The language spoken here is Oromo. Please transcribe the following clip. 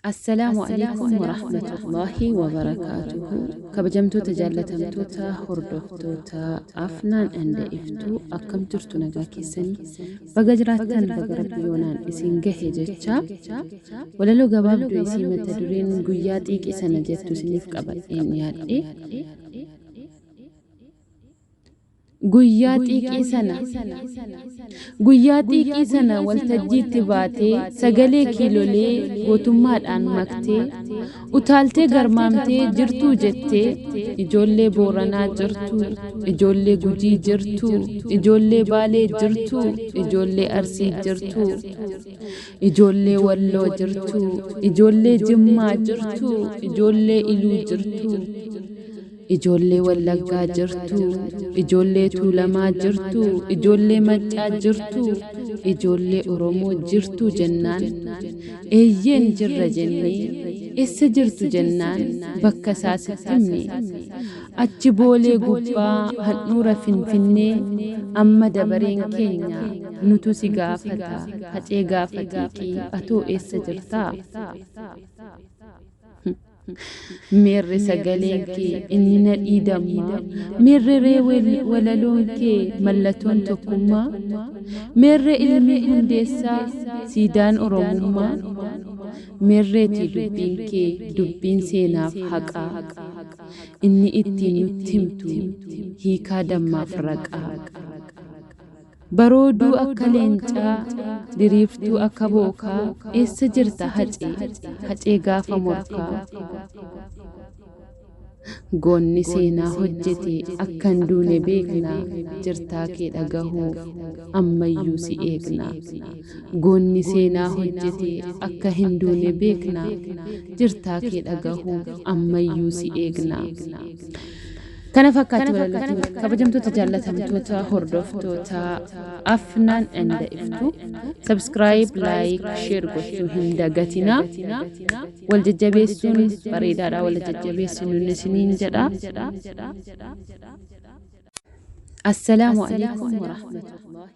السلام عليكم ورحمة الله وبركاته. كبجمتو تجالتمتوتا هردوفتوتا أفنان عند إفتو أكم ترتو نجاكي سني بجراتن بجرب يونان إسنجه جتشا ولا لو جواب دو إسمة تدرين جياتي كيسنا جتو سنيف قبل إنيادي guyyaati qisana waltajjiitti baatee sagalee kiilolee gootummaadhaan maktee utaaltee garmaamtee jirtuu jettee ijoollee booranaa jirtuu ijoollee gujii jirtuu ijoollee baalee jirtuu ijoollee arsii jirtuu ijoollee walloo jirtuu ijoollee jimmaa jirtuu ijoollee iluu jirtuu ijoollee wallaggaa jirtuu ijoollee tuulamaa jirtuu ijoollee maccaa jirtuu ijoollee oromoo jirtuu jennaan eeyyeen jirra jennee eessa jirtu jennaan bakka saasiftimne achi boolee gubbaa handhuura finfinnee amma dabareen keenya nutu si gaafata hacee gaafatii atoo eessa jirtaa Mirri sagalenke inni nadhiidamma mirri reewel walalonke mallaton tokkummaa mirri ilmi hundeessaa siidaan oromummaa mirreeti dubbinke dubbiin seenaaf haqaa inni ittiin nutti himtu hiikaa dammaaf raqaa barooduu akka leencaa diriirtuu akka bookaa eessa jirta hacee gaafa morkaa goonni seenaa hojjete akkan duune beeknaa jirtaa kee dhagahuuf ammayyuu si eegnaa goonni seenaa hojjete akka hin duune beeknaa jirtaa kee dhagahuuf ammayyuu si eegnaa كان فكرت ولا كبجمتو تجلتمتوتا هردوفتوتا أفنان عند إفتو سبسكرايب لايك شير قلتو هندقتنا والججبيسون بريدارا والججبيسون نسنين جدا السلام عليكم ورحمة الله